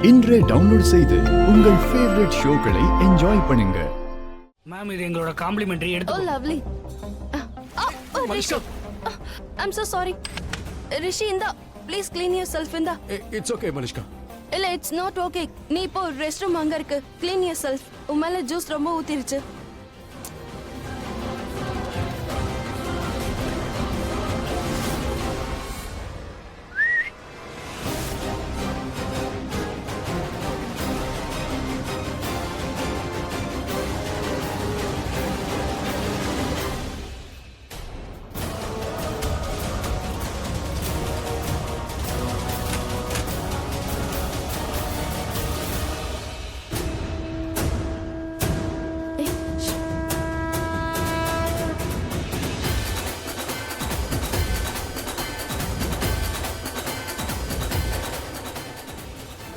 இன்றே டவுன்லோட் செய்து உங்கள் ஃபேவரட் ஷோக்களை என்ஜாய் பண்ணுங்க. மேம் இது எங்களோட காம்ப்ளிமெண்டரி எடுத்து. Oh lovely. Malishka. I'm so sorry. Rishi inda please clean yourself inda. It's okay Malishka. இல்ல it's not okay. நீ இப்போ ரெஸ்ட் ரூம் அங்க இருக்கு. Clean yourself. உமேல ஜூஸ் ரொம்ப ஊத்திருச்சு.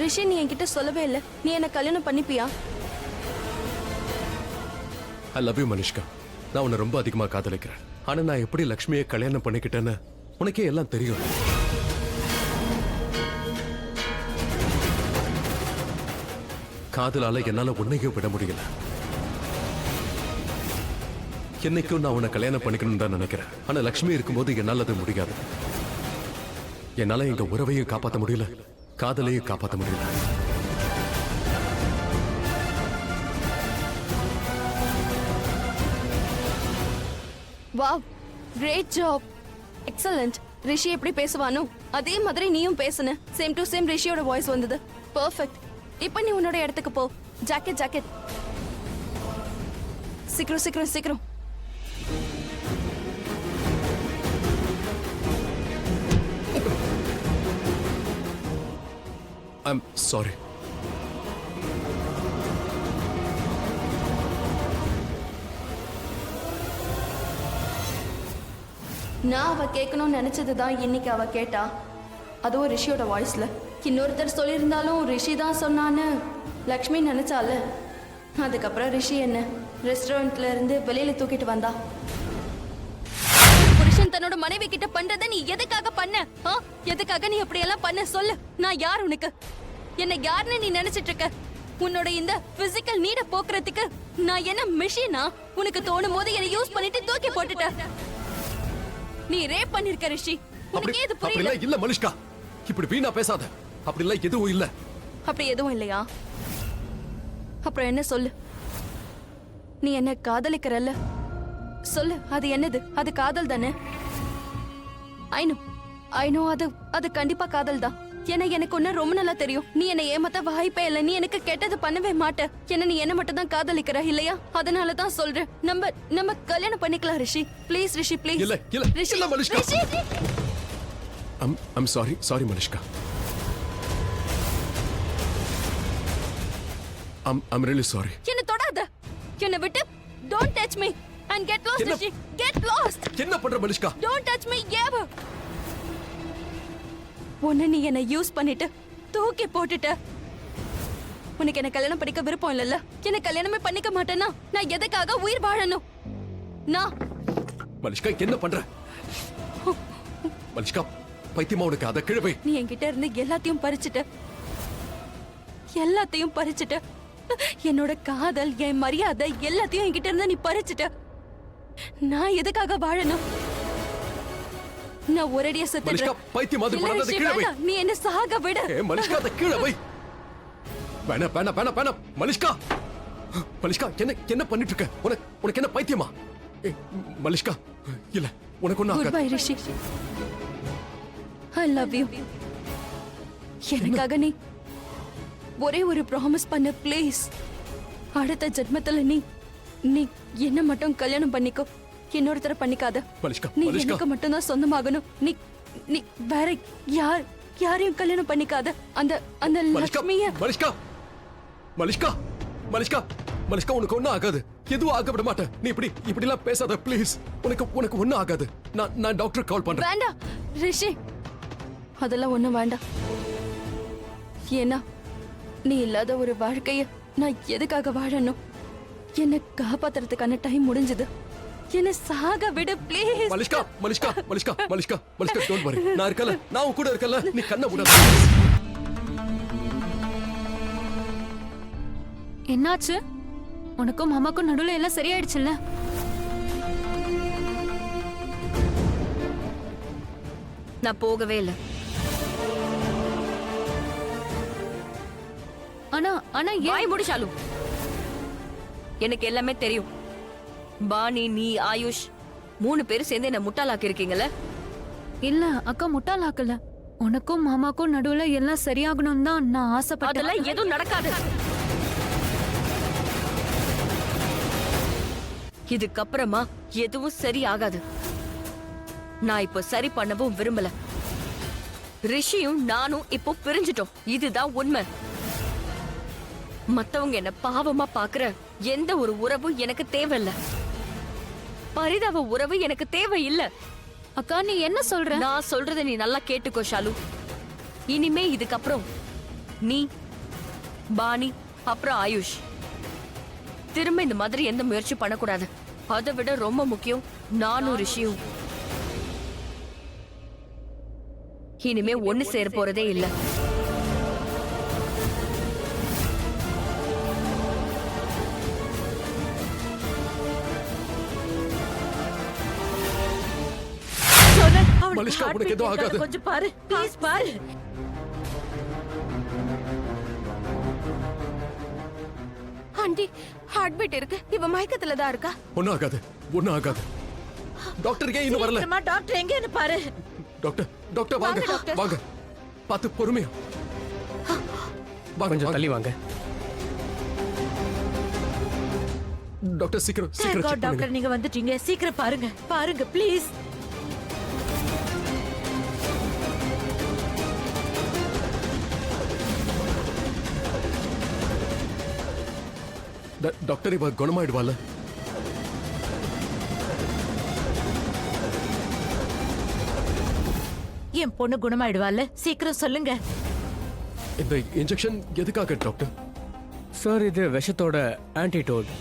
ரிஷி நீ என்கிட்ட சொல்லவே இல்ல. நீ என்ன கல்யாணம் பண்ணிப்பியா? I love you Malishka. நான் உன்னை ரொம்ப அதிகமா காதலிக்கிறேன். ஆனா நான் எப்படி லக்ஷ்மியை கல்யாணம் பண்ணிக்கிட்டேன்னு உனக்கே எல்லாம் தெரியும். காதலால என்னால உன்னையும் விட முடியல. என்னைக்கும் நான் உன்னை கல்யாணம் பண்ணிக்கணும்னு தான் நினைக்கிறேன். ஆனா லக்ஷ்மி இருக்கும்போது என்னால அது முடியாது. என்னால எங்க உறவையும் காப்பாற்ற முடியல, காதலையும் காப்பாற்ற முடியல. Wow, great job, excellent. Rishi எப்படி பேசுவானோ அதே மாதிரி நீயும் பேசுன. சேம் டு சேம் ரிஷியோட வாய்ஸ் வந்தது. பெர்ஃபெக்ட். இப்போ நீ உன்னோட இடத்துக்கு போ. ஜாக்கெட் ஜாக்கெட் சீக்கிரம் சீக்கிரம் சீக்கிரம். I'm sorry. நான் அவ கேட்கணும்னு நினைச்சதுதான் இன்னைக்கு அவ கேட்டா. அதுவும் ரிஷியோட வாய்ஸ்ல. இன்னொருத்தர் சொல்லியிருந்தாலும் ரிஷி தான் சொன்னான்னு லக்ஷ்மி நினைச்சால. அதுக்கப்புறம் ரிஷி என்ன ரெஸ்டாரண்ட்ல இருந்து வெளியில தூக்கிட்டு வந்தா. புருஷன் தன்னோட மனைவி கிட்ட பண்றத நீ எதுக்காக பண்ண? எதுக்காக நீ அப்படி எல்லாம் பண்ண சொல்லு. நான் யார் உனக்கு? என்ன யாருன்னு நீ நினைச்சிட்டு இருக்க? உன்னோட இந்த பிசிக்கல் நீட போக்குறதுக்கு நான் என்ன மெஷினா? உனக்கு தோணும் போது என்ன யூஸ் பண்ணிட்டு தூக்கி போட்டுட்ட. நீ ரேப் பண்ணிருக்க ரிஷி. உனக்கு ஏது புரியல? இல்ல மலிஷ்கா, இப்படி வீணா பேசாத. அப்படி இல்ல, எதுவும் இல்ல. அப்படி எதுவும் இல்லையா? அப்புறம் என்ன சொல்லு? நீ என்ன காதலிக்கிறல்ல? சொல்லு, அது என்னது? அது காதல் தானே? ஐ நோ அது கண்டிப்பா காதல் தான். ஏன்னா எனக்கு ஒன்னு ரொம்ப நல்லா தெரியும். நீ என்ன ஏமாத்த வாய்ப்பே இல்ல. நீ எனக்கு கெட்டது பண்ணவே மாட்ட. ஏன்னா நீ என்ன மட்டும் தான் காதலிக்கிற இல்லையா? அதனால தான் சொல்றேன். நம்ம கல்யாணம் பண்ணிக்கலாம் ரிஷி. Please Rishi, please. இல்ல இல்ல Malishka. I'm sorry Malishka. I'm really sorry. என்ன தொடாத. என்ன விட்டு don't touch me and get lost Rishi. Get lost. என்ன பண்ற Malishka? Don't touch me ever. உன்னை நீ என்ன யூஸ் பண்ணிட்டு தூக்கி போட்டுட்ட. உனக்கு என்ன கல்யாணம் பண்ணிக்க விருப்பம் இல்லல்ல? என்ன கல்யாணமே பண்ணிக்க மாட்டேன்னா நான் எதுக்காக உயிர் வாழணும்? நான் மலிஷ்கா என்ன பண்ற? மலிஷ்கா பைத்தியமா உனக்கு? அத கிழவை. நீ என்கிட்ட இருந்து எல்லாத்தையும் பறிச்சுட்ட. என்னோட காதல், என் மரியாதை எல்லாத்தையும் என்கிட்ட இருந்து நீ பறிச்சுட்ட. நான் எதுக்காக வாழணும்? நான் ஒரேடியா செத்துறேன். மலிஷ்கா பைத்தியம் மாதிரி பண்ணாத. கிழவை. நீ என்ன சாக விடு. மலிஷ்கா அத கிழவை. வேணா மலிஷ்கா. மலிஷ்கா என்ன பண்ணிட்டு இருக்க? உனக்கு என்ன பைத்தியமா? மலிஷ்கா இல்ல, உனக்கு ஒண்ணு ஆகாது. Good bye Rishi. I love you. எனக்காக நீ ஒரே ஒரு ப்ராமிஸ் பண்ணு ப்ளீஸ். அடுத்த ஜென்மத்துல நீ என்ன மட்டும் கல்யாணம் பண்ணிக்கோ. இன்னொருத்தர பண்ணிக்காத. நீ எனக்கு மட்டும் தான் சொந்தமாகணும். நீ வேற யாரையும் கல்யாணம் பண்ணிக்காத. அந்த லட்சுமிய. மலிஷ்கா உனக்கு ஒண்ணும் ஆகாது. எதுவும் ஆக விட மாட்டேன். நீ இப்படி எல்லாம் பேசாத ப்ளீஸ். உனக்கு ஒண்ணும் ஆகாது. நான் டாக்டர் கால் பண்றேன். வேண்டாம் ரிஷி, அதெல்லாம் ஒண்ணும் வேண்டாம். ஏன்னா நீ இல்லாத ஒரு வாழ்க்கைய நான் எதுக்காக வாழணும்? என்ன காப்பாத்துறதுக்கான டைம் முடிஞ்சது. என்ன சாக விடு ப்ளீஸ். Malishka don't worry. நான் இருக்கல, நான் கூட இருக்கல. நீ கண்ணை மூடாத. என்னாச்சு? உனக்கும் மாமாக்கும் நடுவுல எல்லாம் சரியாயிடுச்சுல்ல? நான் போகவே இல்லை. ஆனா ஆனா ஏன்? வாய் மூடு ஷாலு. எனக்கு எல்லாமே தெரியும். பாணி, நீ, ஆயுஷ் 3 பேரும் சேர்ந்து என்ன முட்டாளாக்கி இருக்கீங்கல்ல. இல்ல அக்கா முட்டாளாக்கல. உனக்கும் மாமாக்கும் நடுவுல எல்லாம் சரியாகணும் தான் நான் ஆசைப்பட்டேன். அதெல்லாம் எதுவும் நடக்காது. இதுக்கப்புறமா எதுவும் சரி ஆகாது. நான் இப்போ சரி பண்ணவும் விரும்பல. ரிஷியும் நானும் இப்போ பிரிஞ்சிட்டோம். இதுதான் உண்மை. மத்தவங்க என்ன பாவமா பாக்குற எந்த ஒரு உறவும் எனக்கு தேவையில்ல. பரிதாப உறவு எனக்கு தேவையில்லை. அக்கா நீ என்ன சொல்ற? நான் சொல்றத நீ நல்லா கேட்டுக்கோ ஷாலு. இனிமே இதுக்கப்புறம் நீ, பாணி, அப்புறம் ஆயுஷ் திரும்ப இந்த மாதிரி எந்த முயற்சி பண்ணக்கூடாது. அதை விட ரொம்ப முக்கியம், நானும் ரிஷியும் இனிமே ஒண்ணு சேர போறதே இல்ல. மலிஷ்கா, உனக்கு எதுவும் ஆகாது. கொஞ்சம் பாரு ப்ளீஸ், பாரு. ஆண்டி, ஹார்ட் பீட் இருக்கு. இவ மயக்கத்துல தான் இருக்கா. ஒன்னும் ஆகாது, ஒன்னும் ஆகாது. டாக்டர் ஏன் இன்னும் வரல? சீக்கிரமா டாக்டர் எங்கன்னு பாரு. டாக்டர், டாக்டர் வாங்க, வாங்க. பார்த்து பொறுமையா கொஞ்சம் தள்ளி வாங்க. டாக்டர் சீக்கிரம் Thank சீக்கிரம் God, check பண்ணுங்க. டாக்டர் நீங்க வந்துட்டீங்க. சீக்கிரம் பாருங்க, பாருங்க ப்ளீஸ். டாக்டர் இவ குணமாயிடுவாள். என் பொண்ணு குணமாயிடுவாள்ல, சீக்கிரம் சொல்லுங்க. இந்த இன்ஜெக்ஷன் எதுக்காக டாக்டர்? சார் இது விஷத்தோட ஆன்டிடோட்.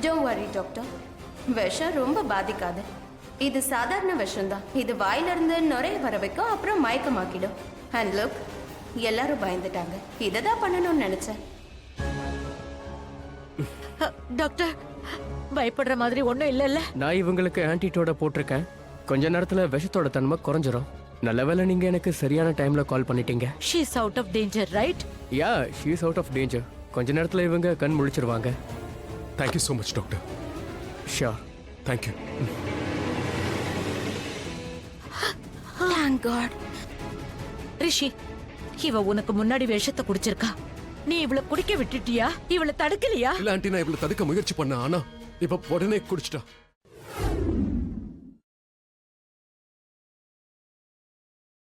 டோன்ட் வரி டாக்டர், விஷம் ரொம்ப பாதிக்காது. இது சாதாரண விஷம் தான். இது வாயிலிருந்து நுரைய வர வைக்கும், அப்புறம் மயக்கமாக்கிடும். அண்ட் லுக், எல்லாரும் பயந்துட்டாங்க. இதை தான் பண்ணணும்னு நினைச்சேன். டாக்டர் பயப்படுற மாதிரி ஒண்ணும் இல்லைல்ல? நான் இவங்களுக்கு ஆன்டிடோட போட்டிருக்கேன். கொஞ்ச நேரத்துல விஷத்தோட தன்மை குறைஞ்சிரும். நல்ல வேளை நீங்க எனக்கு சரியான டைம்ல கால் பண்ணிட்டீங்க. She is out of danger, right? Yeah, she is out of danger. கொஞ்ச நேரத்துல இவங்க கண் முழிச்சிருவாங்க. Thank you so much doctor. Sure. Thank you. Thank God. Rishi, இவ உனக்கு முன்னாடி விஷத்தை குடிச்சிருக்கா. நீ இவள குடிக்க விட்டுட்டியா? இவள தடுக்கலையா? இல்ல ஆண்டி, நான் இவ்வளவு தடுக்க முயற்சி பண்ண, ஆனா இப்ப உடனே குடிச்சிட்டா.